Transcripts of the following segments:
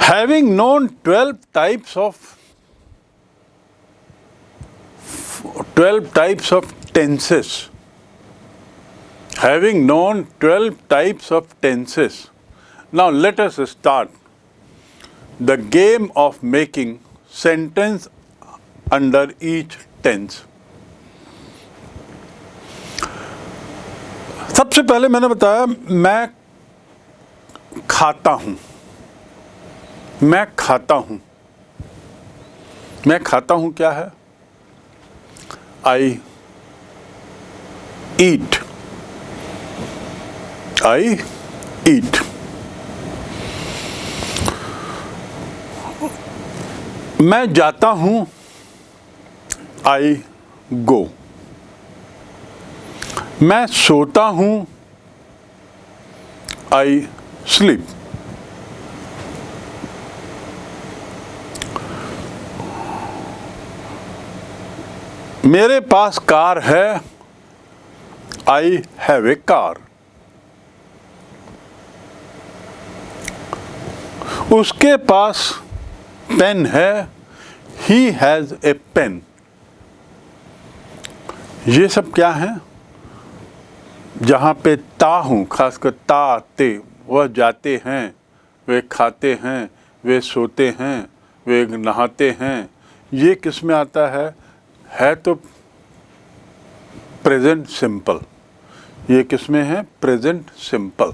Having known 12 types of tenses, having known 12 types of tenses, now let us start the game of making sentence under each tense. सबसे पहले मैंने बताया मैं खाता हूं, मैं खाता हूं, मैं खाता हूं क्या है? आई ईट, आई ईट. मैं जाता हूं, आई गो. मैं सोता हूं, आई स्लीप. मेरे पास कार है, आई हैव ए कार. उसके पास पेन है, ही हैज ए पेन. ये सब क्या है? जहाँ पे ता हूँ, खासकर ता आते, वह जाते हैं, वे खाते हैं, वे सोते हैं, वे नहाते हैं. ये किस में आता है तो प्रेजेंट सिंपल. ये किस में है? Present simple.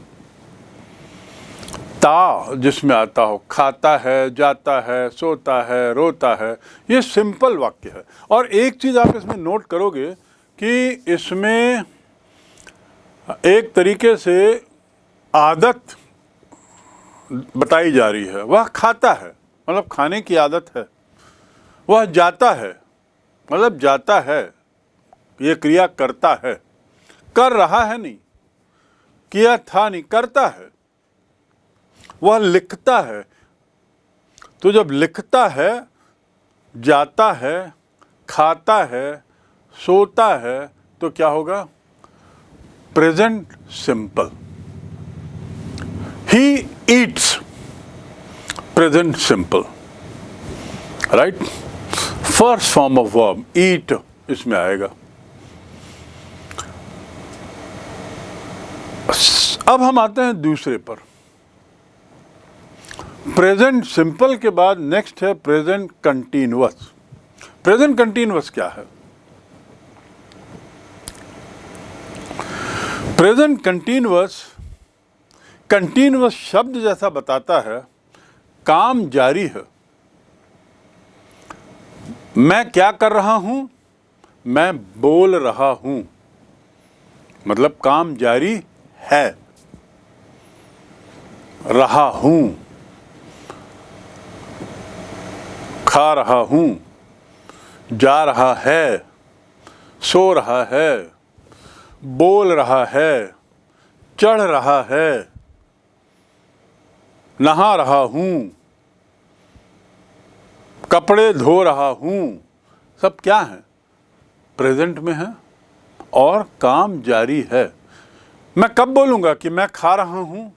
ता जिसमें आता हो, खाता है, जाता है, सोता है, रोता है, ये सिंपल वाक्य है. और एक चीज़ आप इसमें नोट करोगे कि इसमें एक तरीके से आदत बताई जा रही है. वह खाता है मतलब खाने की आदत है. वह जाता है मतलब जाता है, ये क्रिया करता है. कर रहा है नहीं, किया था नहीं, करता है. वह लिखता है, तो जब लिखता है, जाता है, खाता है, सोता है, तो क्या होगा? Present simple. He eats, present simple. Right? First form of verb eat इसमें आएगा. अब हम आते हैं दूसरे पर. प्रेजेंट सिंपल के बाद नेक्स्ट है प्रेजेंट कंटीन्यूअस. प्रेजेंट कंटीन्यूअस क्या है? प्रेजेंट कंटीन्यूअस, कंटीन्यूअस शब्द जैसा बताता है, काम जारी है. मैं क्या कर रहा हूं? मैं बोल रहा हूं. मतलब काम जारी है. रहा हूं, खा रहा हूं, जा रहा है, सो रहा है, बोल रहा है, चढ़ रहा है, नहा रहा हूं, कपड़े धो रहा हूं. सब क्या है? प्रेजेंट में है और काम जारी है. मैं कब बोलूंगा कि मैं खा रहा हूं?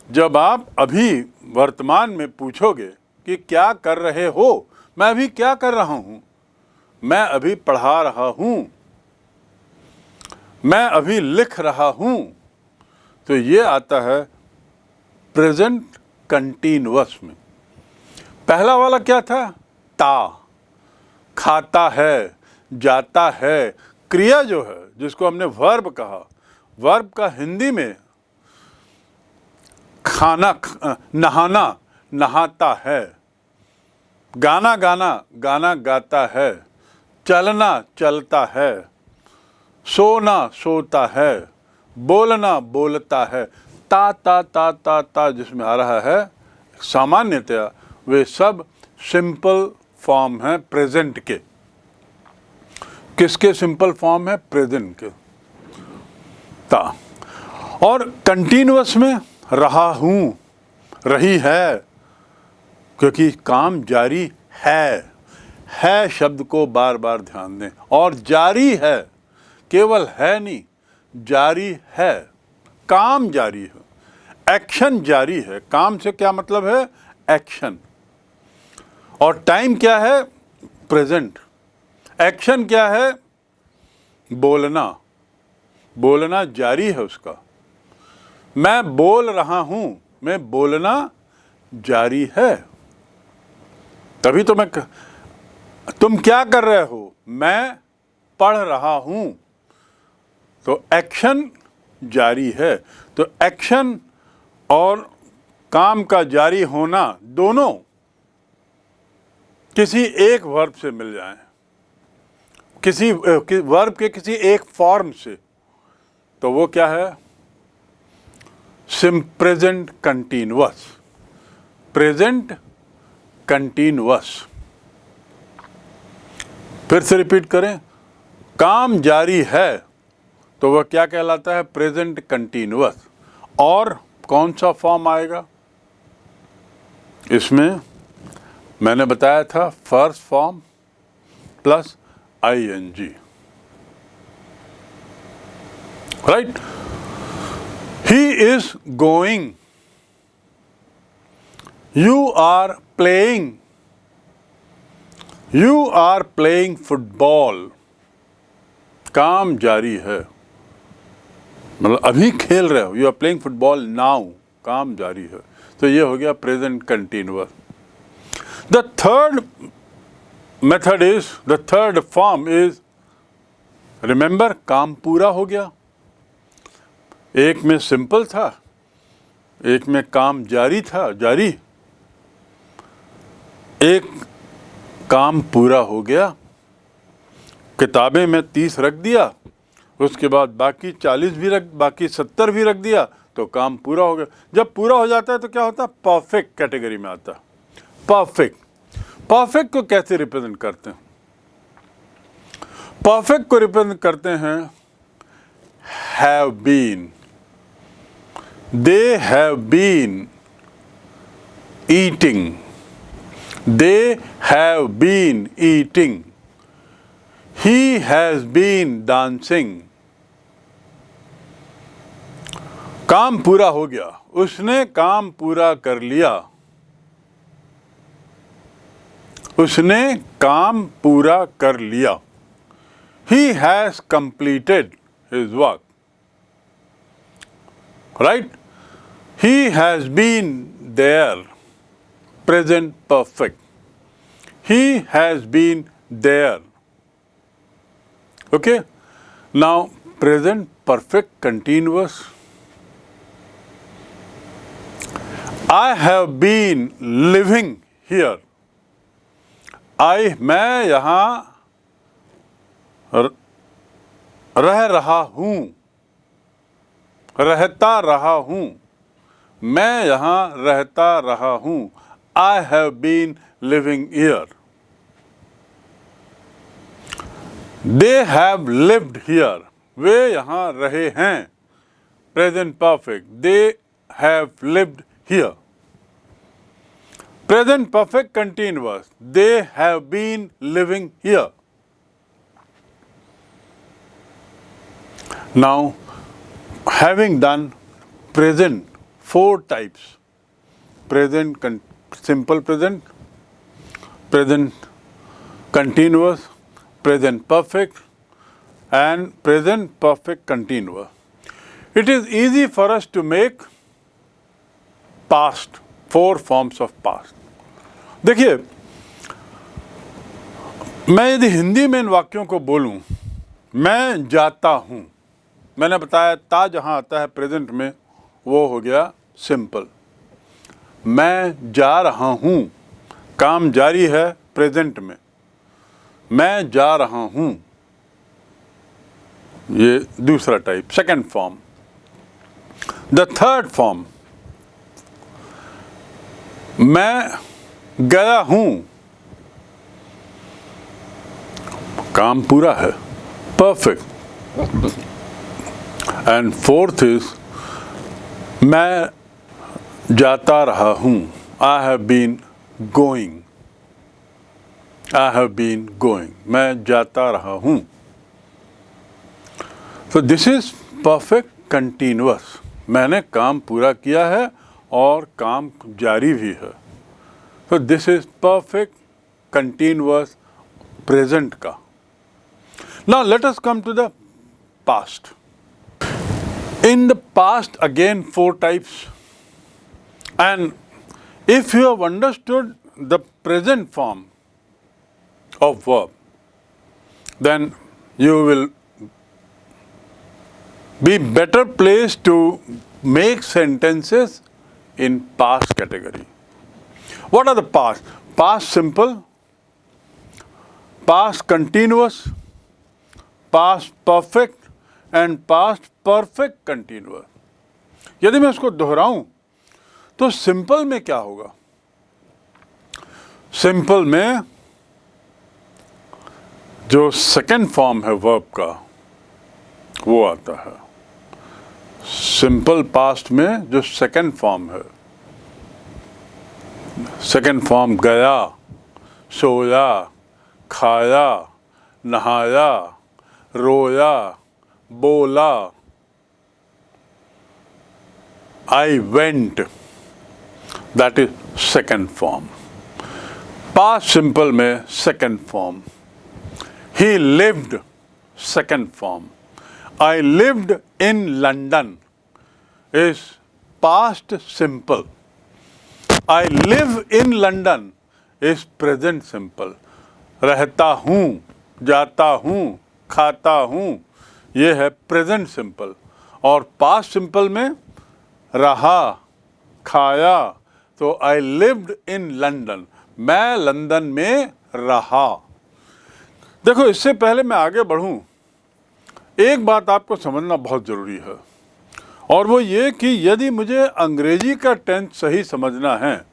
जब आप अभी वर्तमान में पूछोगे कि क्या कर रहे हो, मैं अभी क्या कर रहा हूं? मैं अभी पढ़ा रहा हूं, मैं अभी लिख रहा हूं. तो ये आता है प्रेजेंट कंटीन्यूअस में. पहला वाला क्या था? ता. खाता है, जाता है. क्रिया जो है, जिसको हमने वर्ब कहा, वर्ब का हिंदी में खाना, नहाना, नहाता है. गाना गाना, गाना गाता है. चलना, चलता है. सोना, सोता है. बोलना, बोलता है. ता ता ता ता ता जिसमें आ रहा है, सामान्यतया वे सब सिंपल फॉर्म हैं प्रेजेंट के. किसके सिंपल फॉर्म है? प्रेजेंट के. ता. और कंटीन्यूअस में रहा हूं, रही है, क्योंकि काम जारी है शब्द को बार बार ध्यान दें. और जारी है, केवल है नहीं, जारी है, काम जारी है. एक्शन जारी है। काम से क्या मतलब है? एक्शन। और टाइम क्या है? प्रेजेंट। एक्शन क्या है? बोलना। बोलना जारी है उसका। मैं बोल रहा हूं, मैं बोलना जारी है। तभी तो तुम क्या कर रहे हो? मैं पढ़ रहा हूं। तो एक्शन जारी है। तो एक्शन और काम का जारी होना दोनों किसी एक वर्ब से मिल जाएं, किसी वर्ब के किसी एक फॉर्म से, तो वो क्या है? Present continuous. Present continuous. फिर से रिपीट करें, काम जारी है तो वह क्या कहलाता है? Present continuous. और कौन सा फॉर्म आएगा इसमें? मैंने बताया था first form plus I N G, right? He is going, you are playing, you are playing football. काम जारी है, मतलब अभी खेल रहे हो, you are playing football now, काम जारी है। तो ये हो गया present continuous. The third method is, the third form is, remember, काम पूरा हो गया। एक में सिंपल था, एक में काम जारी था, जारी। एक काम पूरा हो गया, किताबें में 30 रख दिया, उसके बाद बाकी 40 भी बाकी 70 भी रख दिया, तो काम पूरा हो गया। जब पूरा हो जाता है तो क्या होता है? परफेक्ट कैटेगरी में आता है। परफेक्ट। परफेक्ट को कैसे रिप्रेजेंट करते हैं? परफेक्ट को रिप्रेजेंट करते हैं have been. They have been eating, they have been eating, he has been dancing. काम पूरा हो गया, उसने काम पूरा कर लिया, उसने काम पूरा कर लिया। He has completed his work, right? He has been there, present perfect. He has been there. Okay? Now, present perfect continuous. I have been living here. मैं यहाँ रह रहा हूँ, रहता रहा हूँ, मैं यहाँ रहता रहा हूँ। I have been living here. They have lived here. वे यहाँ रहे हैं, present perfect. They have lived here. Present perfect continuous. They have been living here. Now, having done present, 4 types: present simple present, present continuous, present perfect, and present perfect continuous. It is easy for us to make past, 4 forms of past. देखिए, मैं यदि हिंदी में इन वाक्यों को बोलूं, मैं जाता हूं, मैंने बताया ता जहां आता है प्रेजेंट में वो हो गया सिंपल। मैं जा रहा हूं, काम जारी है प्रेजेंट में, मैं जा रहा हूं, ये दूसरा type, second form. The third form, मैं गया हूं, काम पूरा है, परफेक्ट। एंड फोर्थ इज, मैं जाता रहा हूं, I have been going, I have been going, मैं जाता रहा हूं। So this is perfect continuous. मैंने काम पूरा किया है और काम जारी भी है। तो this is perfect continuous present का। Now let us come to the past. In the past, again, 4 types. And if you have understood the present form of verb, then you will be better placed to make sentences in past category. What are the past? Past simple, past continuous, past perfect and past perfect continuous. यदि मैं उसको दोहराऊं तो simple में क्या होगा? Simple में जो second form है वर्ब का वो आता है। सिंपल पास्ट में जो सेकेंड फॉर्म है, सेकेंड फॉर्म गया, सोया, खाया, नहाया, रोया, बोला, I went, that is second form. Past simple में second form. He lived, second form. I lived in London is past simple. I live in London is present simple. रहता हूँ, जाता हूँ, खाता हूँ, ये है प्रेजेंट सिंपल। और पास्ट सिंपल में रहा, खाया, तो आई लिव्ड इन लंदन, मैं लंदन में रहा। देखो, इससे पहले मैं आगे बढ़ूं, एक बात आपको समझना बहुत ज़रूरी है, और वो ये कि यदि मुझे अंग्रेजी का टेंस सही समझना है,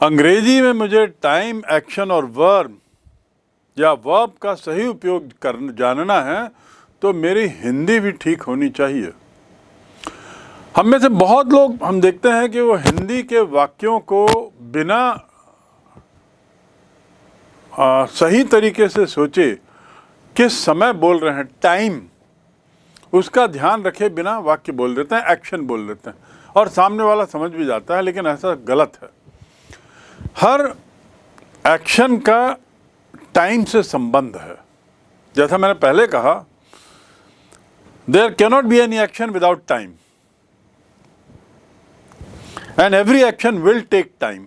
अंग्रेजी में मुझे टाइम, एक्शन और वर्ब या वर्ब का सही उपयोग जानना है, तो मेरी हिंदी भी ठीक होनी चाहिए। हम में से बहुत लोग हम देखते हैं कि वो हिंदी के वाक्यों को बिना सही तरीके से सोचे किस समय बोल रहे हैं, टाइम, उसका ध्यान रखे बिना वाक्य बोल देते हैं, एक्शन बोल देते हैं, और सामने वाला समझ भी जाता है, लेकिन ऐसा गलत है। हर एक्शन का टाइम से संबंध है। जैसा मैंने पहले कहा, there cannot be any action without time, and every action will take time,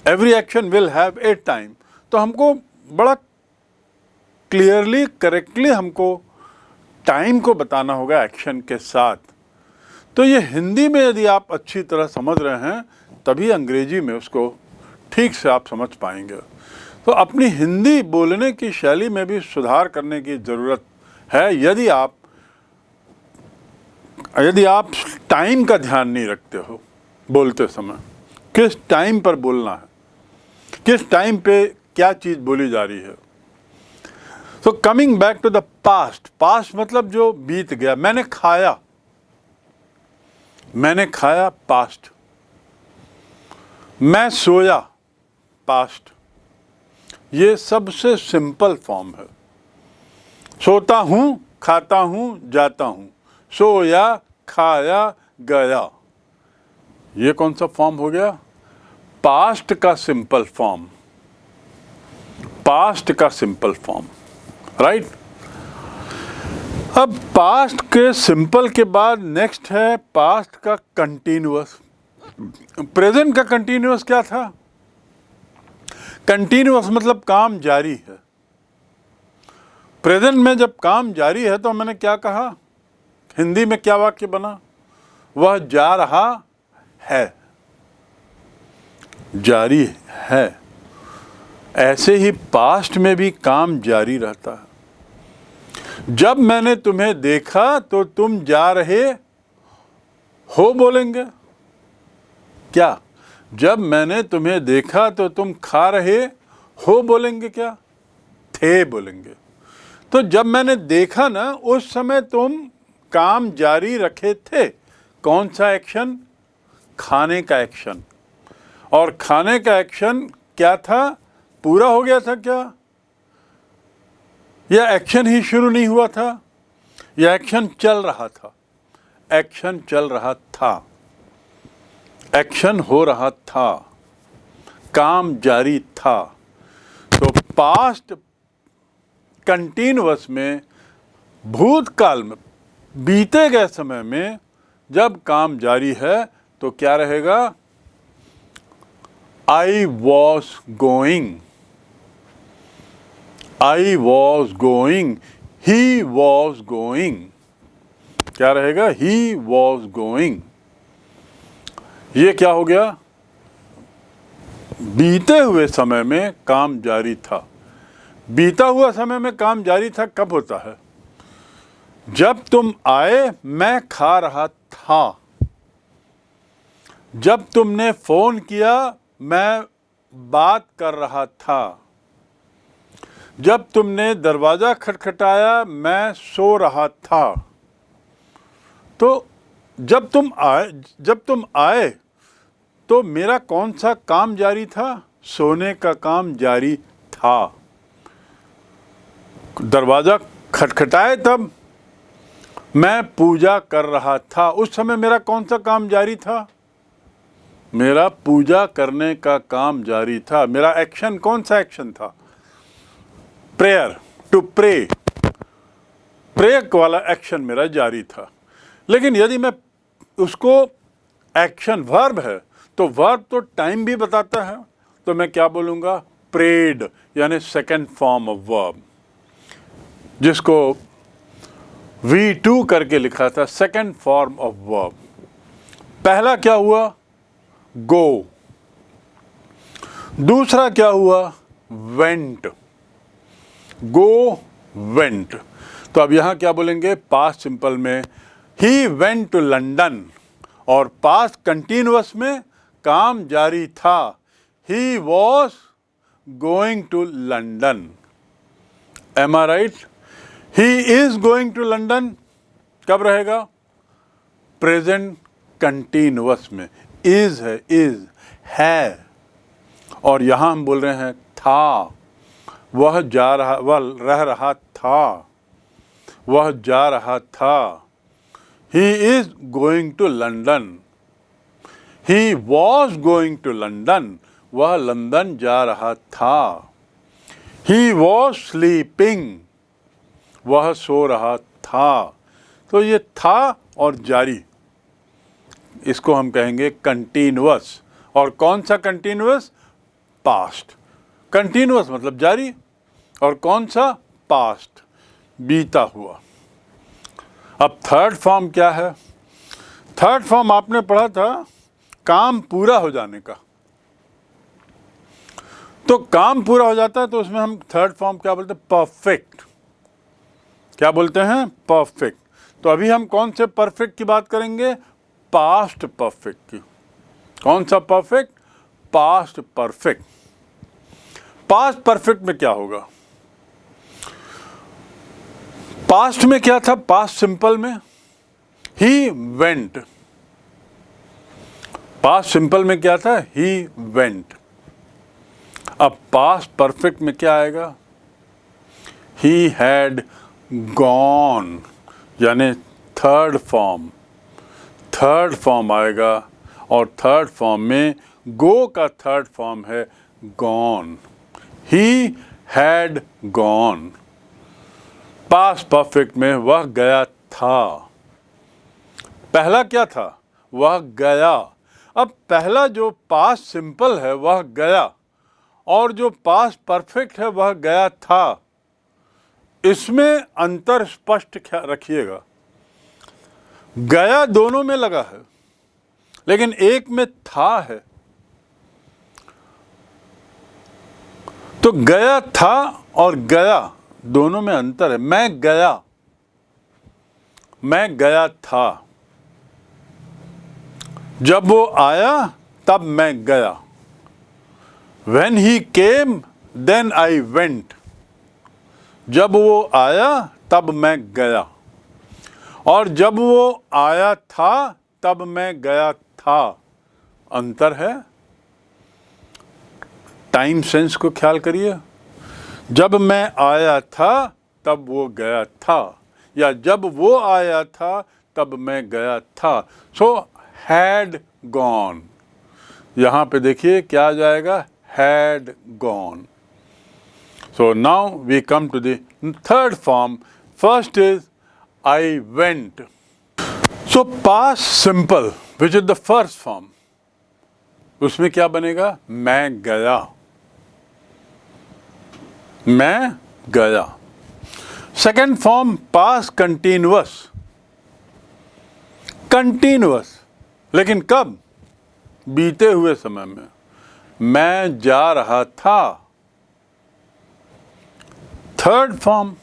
every action will have a time। तो हमको बड़ा क्लियरली, करेक्टली हमको टाइम को बताना होगा एक्शन के साथ। तो ये हिंदी में यदि आप अच्छी तरह समझ रहे हैं, तभी अंग्रेजी में उसको ठीक से आप समझ पाएंगे। तो अपनी हिंदी बोलने की शैली में भी सुधार करने की ज़रूरत है। यदि आप टाइम का ध्यान नहीं रखते हो बोलते समय, किस टाइम पर बोलना है, किस टाइम पे क्या चीज़ बोली जा रही है। तो coming back to the past, past मतलब जो बीत गया। मैंने खाया, पास्ट। मैं सोया, पास्ट। ये सबसे सिंपल फॉर्म है। सोता हूँ, खाता हूँ, जाता हूँ, सोया, खाया, गया, ये कौन सा फॉर्म हो गया? पास्ट का सिंपल फॉर्म, पास्ट का सिंपल फॉर्म, राइट। अब पास्ट के सिंपल के बाद नेक्स्ट है पास्ट का कंटिन्यूअस। प्रेजेंट का कंटिन्यूअस क्या था? कंटिन्यूअस मतलब काम जारी है। प्रेजेंट में जब काम जारी है तो मैंने क्या कहा? हिंदी में क्या वाक्य बना? वह जा रहा है, जारी है। ऐसे ही पास्ट में भी काम जारी रहता है। जब मैंने तुम्हें देखा तो तुम जा रहे हो बोलेंगे क्या? जब मैंने तुम्हें देखा तो तुम खा रहे हो बोलेंगे क्या? थे बोलेंगे। तो जब मैंने देखा ना, उस समय तुम काम जारी रखे थे। कौन सा एक्शन? खाने का एक्शन। और खाने का एक्शन क्या था? पूरा हो गया था क्या? यह एक्शन ही शुरू नहीं हुआ था? यह एक्शन चल रहा था। एक्शन चल रहा था, एक्शन हो रहा था, काम जारी था। तो पास्ट कंटिन्यूअस में भूतकाल में बीते गए समय में जब काम जारी है तो क्या रहेगा? I was going, I was going, he was going. क्या रहेगा? ही वॉज गोइंग। ये क्या हो गया? बीते हुए समय में काम जारी था। बीता हुआ समय में काम जारी था कब होता है? जब तुम आए मैं खा रहा था, जब तुमने फोन किया मैं बात कर रहा था, जब तुमने दरवाजा खटखटाया मैं सो रहा था। तो जब तुम आए तो मेरा कौन सा काम जारी था? सोने का काम जारी था। दरवाजा खटखटाए तब मैं पूजा कर रहा था, उस समय मेरा कौन सा काम जारी था? मेरा पूजा करने का काम जारी था। मेरा एक्शन कौन सा एक्शन था? प्रेयर, टू प्रे, प्रेयर वाला एक्शन मेरा जारी था। लेकिन यदि मैं उसको एक्शन वर्ब है तो वर्ब तो टाइम भी बताता है, तो मैं क्या बोलूँगा? प्रेड, यानी सेकेंड फॉर्म ऑफ वर्ब, जिसको V2 करके लिखा था, सेकेंड फॉर्म ऑफ वर्ब। पहला क्या हुआ? गो। दूसरा क्या हुआ? वेंट। Go, went. तो अब यहां क्या बोलेंगे? पास्ट सिंपल में ही वेंट टू लंदन, और पास्ट कंटिन्यूअस में काम जारी था, he was going to London. Am I right? He is going to London कब रहेगा? प्रेजेंट कंटिन्यूअस में। इज है, इज है, और यहां हम बोल रहे हैं था। वह जा रहा, वह रह रहा था, वह जा रहा था। He is going to London, he was going to London, वह लंदन जा रहा था। ही वॉज स्लीपिंग, वह सो रहा था। तो ये था और जारी, इसको हम कहेंगे कंटिन्यूअस। और कौन सा कंटिन्यूअस? पास्ट। कंटिन्यूअस मतलब जारी, और कौन सा? पास्ट, बीता हुआ। अब थर्ड फॉर्म क्या है? थर्ड फॉर्म आपने पढ़ा था काम पूरा हो जाने का। तो काम पूरा हो जाता है तो उसमें हम थर्ड फॉर्म क्या बोलते हैं? परफेक्ट। क्या बोलते हैं? परफेक्ट। तो अभी हम कौन से परफेक्ट की बात करेंगे? पास्ट परफेक्ट की। कौन सा perfect? Past perfect. Past perfect में क्या होगा? पास्ट में क्या था? पास्ट सिंपल में ही वेंट। पास्ट सिंपल में क्या था? He went. अब पास्ट परफेक्ट में क्या आएगा? ही हैड गॉन, यानी थर्ड फॉर्म। थर्ड फॉर्म आएगा, और थर्ड फॉर्म में गो का थर्ड फॉर्म है gone. He had gone. Past perfect में वह गया था। पहला क्या था? वह गया। अब पहला जो पास्ट सिंपल है वह गया, और जो पास्ट परफेक्ट है वह गया था। इसमें अंतर स्पष्ट रखिएगा। गया दोनों में लगा है, लेकिन एक में था है। तो गया था और गया दोनों में अंतर है। मैं गया, मैं गया था। जब वो आया तब मैं गया। When he came, then I went. जब वो आया तब मैं गया, और जब वो आया था तब मैं गया था। अंतर है। टाइम सेंस को ख्याल करिए। जब मैं आया था तब वो गया था, या जब वो आया था तब मैं गया था। सो हैड गॉन, यहाँ पे देखिए क्या आ जाएगा, had gone. So now we come to the third form. First is I went. So past simple which is the first form, उसमें क्या बनेगा, मैं गया, मैं गया। Second form past continuous, continuous, लेकिन कब, बीते हुए समय में, मैं जा रहा था। थर्ड फॉर्म,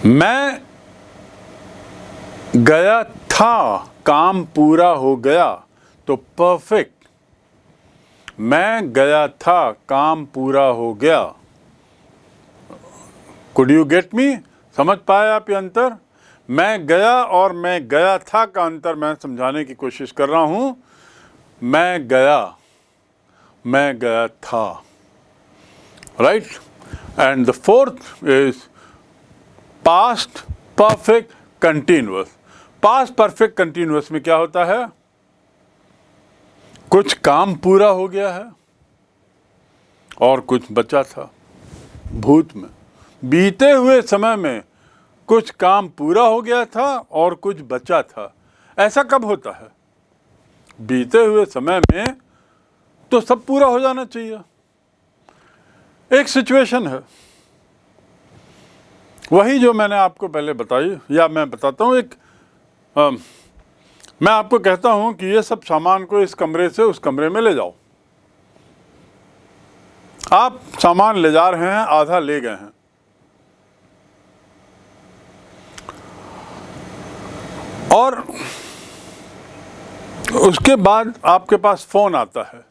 मैं गया था, काम पूरा हो गया, तो परफेक्ट, मैं गया था, काम पूरा हो गया। कुड यू गेट मी, समझ पाए आप ये अंतर? मैं गया और मैं गया था का अंतर मैं समझाने की कोशिश कर रहा हूं। मैं गया, मैं गया था, right. And the fourth is past perfect continuous. Past perfect continuous में क्या होता है, कुछ काम पूरा हो गया है और कुछ बचा था। भूत में, बीते हुए समय में कुछ काम पूरा हो गया था और कुछ बचा था। ऐसा कब होता है, बीते हुए समय में तो सब पूरा हो जाना चाहिए। एक सिचुएशन है, वही जो मैंने आपको पहले बताई, या मैं बताता हूँ। मैं आपको कहता हूँ कि ये सब सामान को इस कमरे से उस कमरे में ले जाओ। आप सामान ले जा रहे हैं, आधा ले गए हैं, और उसके बाद आपके पास फोन आता है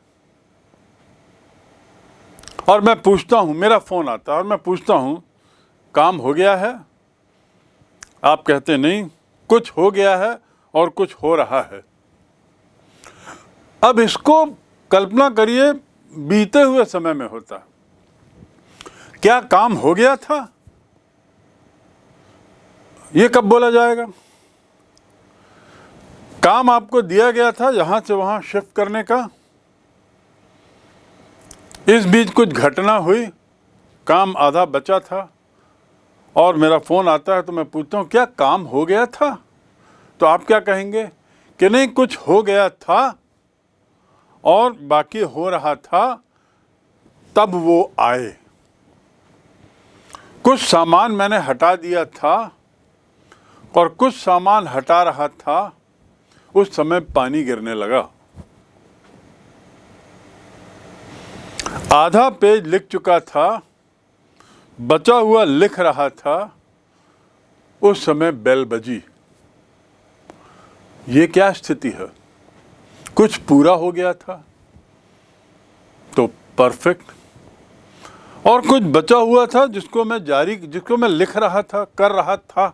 और मैं पूछता हूं, मेरा फोन आता है और मैं पूछता हूं काम हो गया है? आप कहते नहीं, कुछ हो गया है और कुछ हो रहा है। अब इसको कल्पना करिए बीते हुए समय में होता, क्या काम हो गया था? ये कब बोला जाएगा? काम आपको दिया गया था यहां से वहां शिफ्ट करने का, इस बीच कुछ घटना हुई, काम आधा बचा था और मेरा फोन आता है तो मैं पूछता हूं क्या काम हो गया था? तो आप क्या कहेंगे कि नहीं, कुछ हो गया था और बाकी हो रहा था, तब वो आए। कुछ सामान मैंने हटा दिया था और कुछ सामान हटा रहा था, उस समय पानी गिरने लगा। आधा पेज लिख चुका था, बचा हुआ लिख रहा था, उस समय बेल बजी। ये क्या स्थिति है? कुछ पूरा हो गया था तो परफेक्ट, और कुछ बचा हुआ था जिसको मैं लिख रहा था, कर रहा था,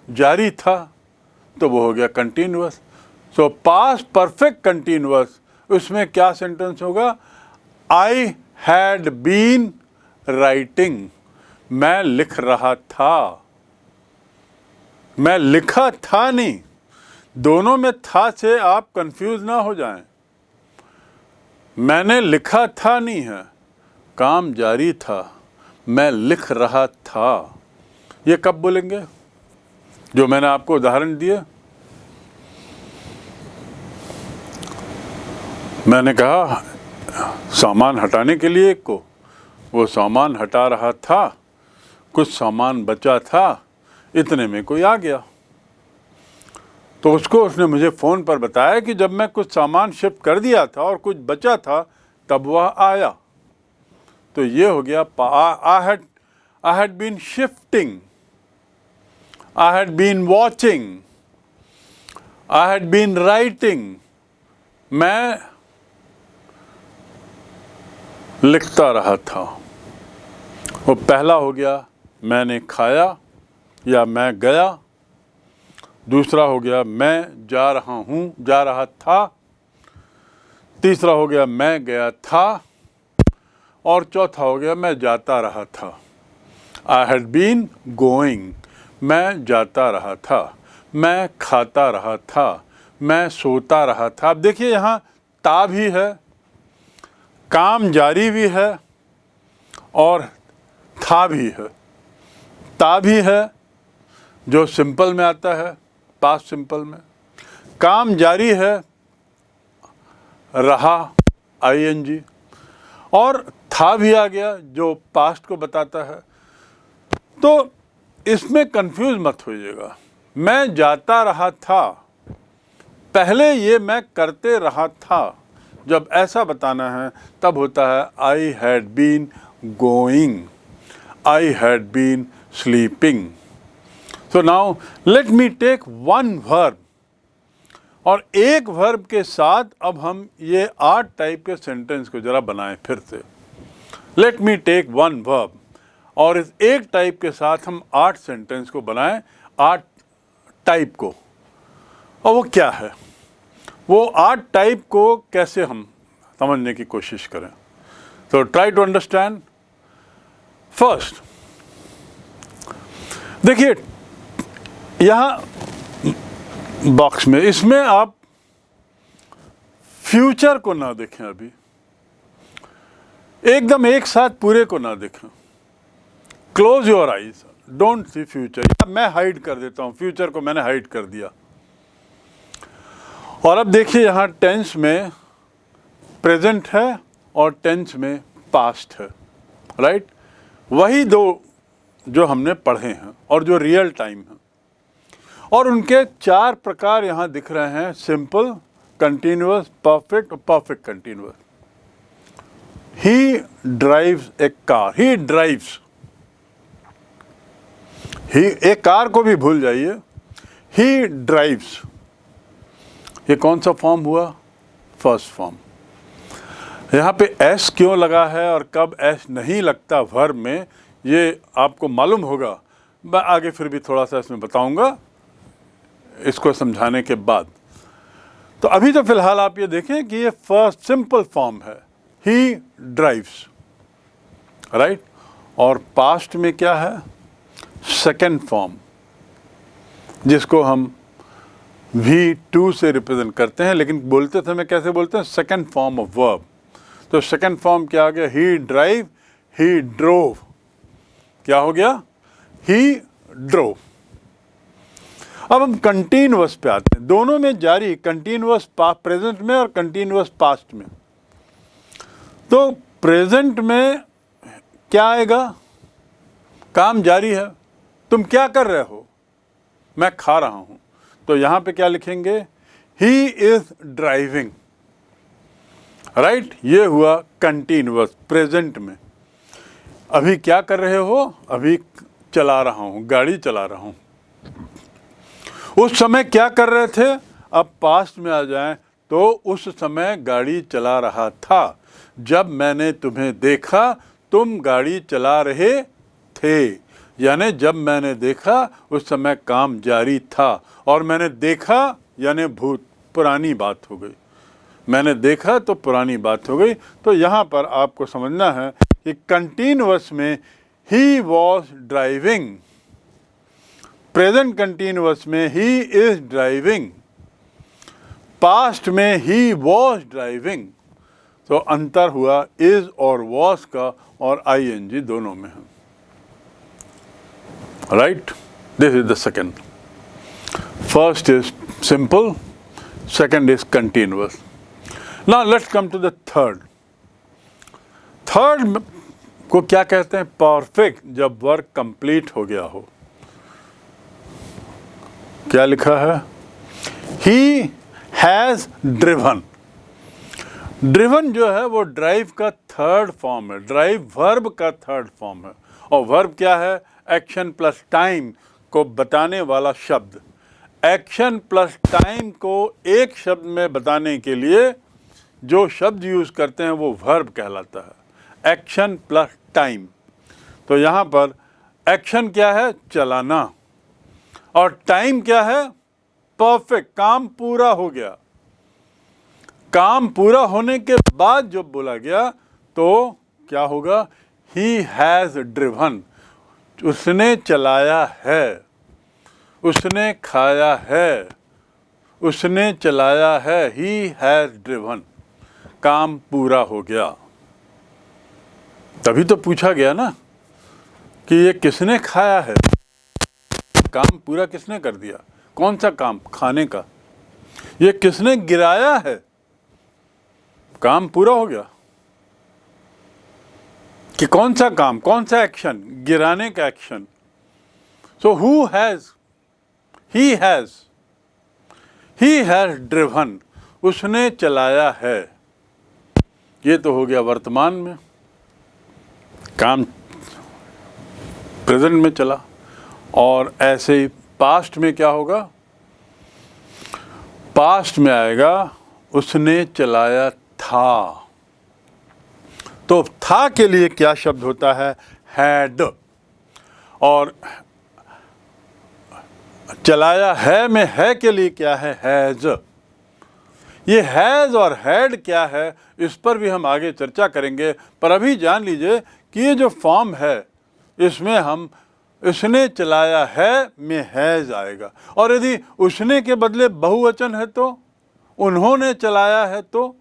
जारी था, तो वो हो गया कंटिन्यूअस। सो पास्ट परफेक्ट कंटिन्यूअस, उसमें क्या सेंटेंस होगा? आई हैड बीन राइटिंग, मैं लिख रहा था। मैं लिखा था नहीं, दोनों में था से आप कंफ्यूज ना हो जाएं। मैंने लिखा था नहीं है, काम जारी था, मैं लिख रहा था। ये कब बोलेंगे? जो मैंने आपको उदाहरण दिए, मैंने कहा सामान हटाने के लिए एक को, वो सामान हटा रहा था, कुछ सामान बचा था, इतने में कोई आ गया, तो उसने मुझे फ़ोन पर बताया कि जब मैं कुछ सामान शिफ्ट कर दिया था और कुछ बचा था तब वह आया। तो ये हो गया I had been shifting, I had been watching, I had been writing, मैं लिखता रहा था। वो पहला हो गया मैंने खाया या मैं गया, दूसरा हो गया मैं जा रहा हूँ, जा रहा था, तीसरा हो गया मैं गया था, और चौथा हो गया मैं जाता रहा था। I had been going, मैं जाता रहा था, मैं खाता रहा था, मैं सोता रहा था। अब देखिए यहाँ ता भी है, काम जारी भी है और था भी है। ता भी है जो सिंपल में आता है, पास्ट सिंपल में। काम जारी है, रहा, आईएनजी, और था भी आ गया जो पास्ट को बताता है। तो इसमें कंफ्यूज मत होइएगा। मैं जाता रहा था, पहले ये मैं करते रहा था। जब ऐसा बताना है तब होता है I had been going, I had been sleeping. So now let me take one verb, और एक वर्ब के साथ अब हम ये 8 टाइप के सेंटेंस को जरा बनाएं फिर से। Let me take one verb, और इस एक टाइप के साथ हम 8 सेंटेंस को बनाएं, 8 टाइप को। और वो क्या है, वो 8 टाइप को कैसे हम समझने की कोशिश करें। तो ट्राई टू अंडरस्टैंड। फर्स्ट देखिए यहाँ बॉक्स में, इसमें आप फ्यूचर को ना देखें, अभी एकदम एक साथ पूरे को ना देखें। Close your eyes, don't see future. मैं हाइड कर देता हूं, फ्यूचर को मैंने हाइड कर दिया। और अब देखिए यहाँ टेंस में प्रेजेंट है और टेंस में पास्ट है, राइट। वही दो जो हमने पढ़े हैं और जो रियल टाइम है, और उनके 4 प्रकार यहाँ दिख रहे हैं, सिंपल, कंटिन्यूअस, परफेक्ट और perfect continuous. He drives a car, he drives, he, एक कार को भी भूल जाइए, ही ड्राइव्स। ये कौन सा फॉर्म हुआ, फर्स्ट फॉर्म। यहाँ पे एस क्यों लगा है और कब एस नहीं लगता वर्ब में, ये आपको मालूम होगा। मैं आगे फिर भी थोड़ा सा इसमें बताऊंगा, इसको समझाने के बाद। तो अभी तो फिलहाल आप ये देखें कि ये फर्स्ट सिंपल फॉर्म है, ही ड्राइव्स, राइट। और पास्ट में क्या है, सेकेंड फॉर्म, जिसको हम V2 से रिप्रेजेंट करते हैं, लेकिन बोलते समय कैसे बोलते हैं, सेकेंड फॉर्म ऑफ वर्ब। तो सेकेंड फॉर्म क्या आ गया, ही ड्राइव, ही ड्रोव। क्या हो गया, ही ड्रोव। अब हम कंटिन्यूअस पे आते हैं, दोनों में जारी, कंटिन्यूअस प्रेजेंट में और कंटिन्यूअस पास्ट में। तो प्रेजेंट में क्या आएगा, काम जारी है, तुम क्या कर रहे हो, मैं खा रहा हूं। तो यहां पे क्या लिखेंगे, ही इज ड्राइविंग, राइट। ये हुआ कंटिन्यूअस प्रेजेंट में। अभी क्या कर रहे हो, अभी चला रहा हूं, गाड़ी चला रहा हूं। उस समय क्या कर रहे थे, अब पास्ट में आ जाएं तो उस समय गाड़ी चला रहा था। जब मैंने तुम्हें देखा तुम गाड़ी चला रहे थे, यानी जब मैंने देखा उस समय काम जारी था। और मैंने देखा यानी भूत, पुरानी बात हो गई। मैंने देखा तो पुरानी बात हो गई। तो यहाँ पर आपको समझना है कि कंटिन्यूअस में he was driving, present continuous में ही इज ड्राइविंग, पास्ट में ही वॉज ड्राइविंग। तो अंतर हुआ इज और वॉज का, और आईएनजी दोनों में है, right. This is the second. First is simple, second is continuous. Now let's come to the third. Third को क्या कहते हैं, परफेक्ट, जब वर्क कंप्लीट हो गया हो। क्या लिखा है, ही हैज ड्रिवन। ड्रिवन जो है वो ड्राइव का थर्ड फॉर्म है, ड्राइव वर्ब का थर्ड फॉर्म है। और वर्ब क्या है, एक्शन प्लस टाइम को बताने वाला शब्द। एक्शन प्लस टाइम को एक शब्द में बताने के लिए जो शब्द यूज करते हैं वो वर्ब कहलाता है, एक्शन प्लस टाइम। तो यहाँ पर एक्शन क्या है, चलाना, और टाइम क्या है, परफेक्ट, काम पूरा हो गया। काम पूरा होने के बाद जब बोला गया तो क्या होगा, ही हैज ड्रिवन, उसने चलाया है, उसने खाया है, उसने चलाया है, ही हैज ड्रिवन, काम पूरा हो गया। तभी तो पूछा गया ना कि ये किसने खाया है, काम पूरा किसने कर दिया, कौन सा काम, खाने का। ये किसने गिराया है, काम पूरा हो गया। कि कौन सा काम, कौन सा एक्शन, गिराने का action. So who has, he has driven, उसने चलाया है। ये तो हो गया वर्तमान में, काम प्रेजेंट में चला। और ऐसे ही पास्ट में क्या होगा, पास्ट में आएगा उसने चलाया था। तो था के लिए क्या शब्द होता है, हैड। और चलाया है में है के लिए क्या है, हैज। ये हैज और हैड क्या है, इस पर भी हम आगे चर्चा करेंगे। पर अभी जान लीजिए कि ये जो फॉर्म है, इसमें हम उसने चलाया है में हैज आएगा। और यदि उसने के बदले बहुवचन है तो, उन्होंने चलाया है तो,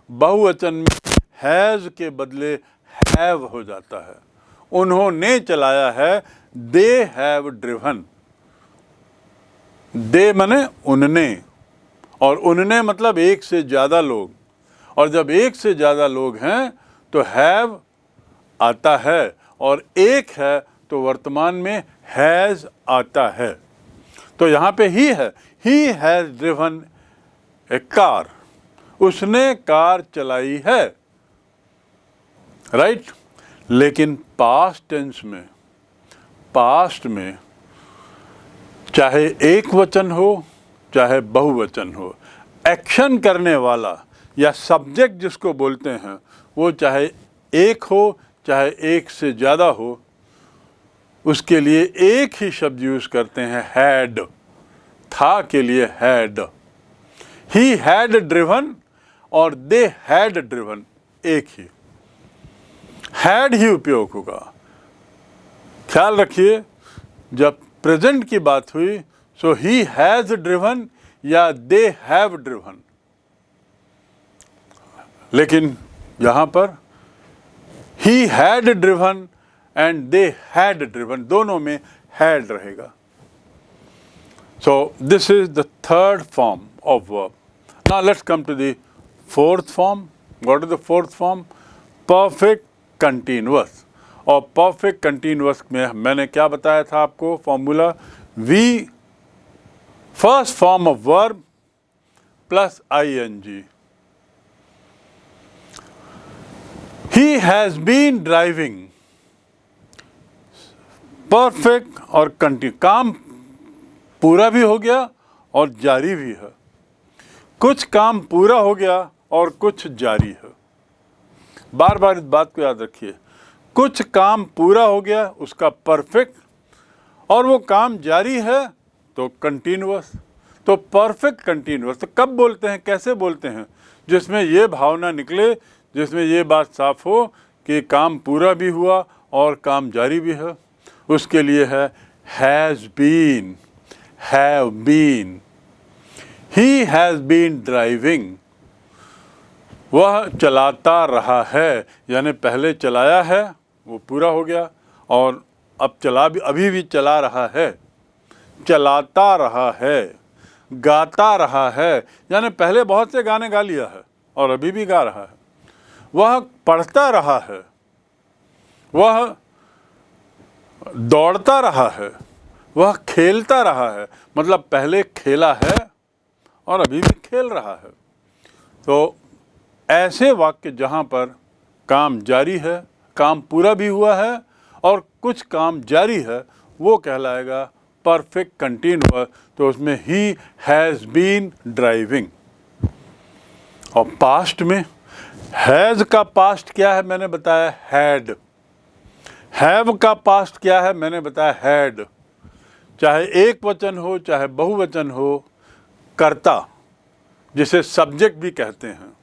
बहुवचन में हैज के बदले हैव हो जाता है। उन्होंने चलाया है, दे हैव ड्रिवन। दे माने उनने, और उनने मतलब एक से ज़्यादा लोग। और जब एक से ज़्यादा लोग हैं तो हैव आता है, और एक है तो वर्तमान में हैज़ आता है। तो यहाँ पे ही है, he has driven A car, उसने कार चलाई है, राइट। लेकिन पास्ट टेंस में, पास्ट में चाहे एक वचन हो चाहे बहुवचन हो, एक्शन करने वाला या सब्जेक्ट जिसको बोलते हैं, वो चाहे एक हो चाहे एक से ज़्यादा हो, उसके लिए एक ही शब्द यूज़ करते हैं, हैड। था के लिए हैड। ही हैड ड्रिवन और दे हैड ड्रिवन, एक ही, हैड ही उपयोग होगा। ख्याल रखिए, जब प्रेजेंट की बात हुई सो ही हैज ड्रिवन या दे हैव ड्रिवन। लेकिन यहाँ पर he had driven and they had driven, दोनों में हैड रहेगा। So this is the third form of verb. Now let's come to the fourth form. What is the fourth form? Perfect continuous. और perfect continuous में मैंने क्या बताया था आपको formula? We first form of verb plus ING। He has been driving, perfect और continue, काम पूरा भी हो गया और जारी भी है। कुछ काम पूरा हो गया और कुछ जारी है। बार बार इस बात को याद रखिए, कुछ काम पूरा हो गया उसका परफेक्ट, और वो काम जारी है तो कंटिन्यूअस। तो परफेक्ट कंटिन्यूअस तो कब बोलते हैं, कैसे बोलते हैं? जिसमें ये भावना निकले, जिसमें ये बात साफ हो कि काम पूरा भी हुआ और काम जारी भी है। उसके लिए है has been, have been. He has been driving, वह चलाता रहा है, यानी पहले चलाया है वो पूरा हो गया और अब अभी भी चला रहा है। चलाता रहा है, गाता रहा है, यानी पहले बहुत से गाने गा लिया है और अभी भी गा रहा है। वह पढ़ता रहा है, वह दौड़ता रहा है, वह खेलता रहा है, मतलब पहले खेला है और अभी भी खेल रहा है। तो ऐसे वाक्य जहाँ पर काम जारी है, काम पूरा भी हुआ है और कुछ काम जारी है, वो कहलाएगा परफेक्ट कंटिन्यूअस। तो उसमें ही हैज़ बीन ड्राइविंग। और पास्ट में हैज़ का पास्ट क्या है मैंने बताया, हैड। हैव का पास्ट क्या है मैंने बताया, हैड। चाहे एक वचन हो चाहे बहुवचन हो, कर्ता जिसे सब्जेक्ट भी कहते हैं,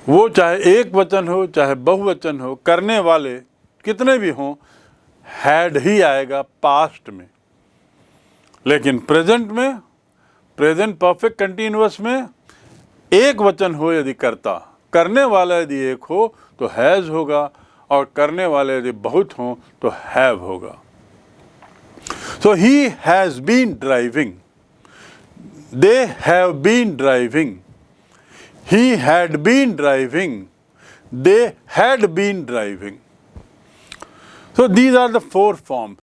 वो चाहे एक वचन हो चाहे बहुवचन हो, करने वाले कितने भी हों, हैड ही आएगा पास्ट में। लेकिन प्रेजेंट में, प्रेजेंट परफेक्ट कंटिन्यूअस में एक वचन हो यदि कर्ता, करने वाला यदि एक हो तो हैज होगा, और करने वाले यदि बहुत हों तो हैव होगा। So he has been driving, they have been driving, he had been driving, they had been driving. So these are the four forms.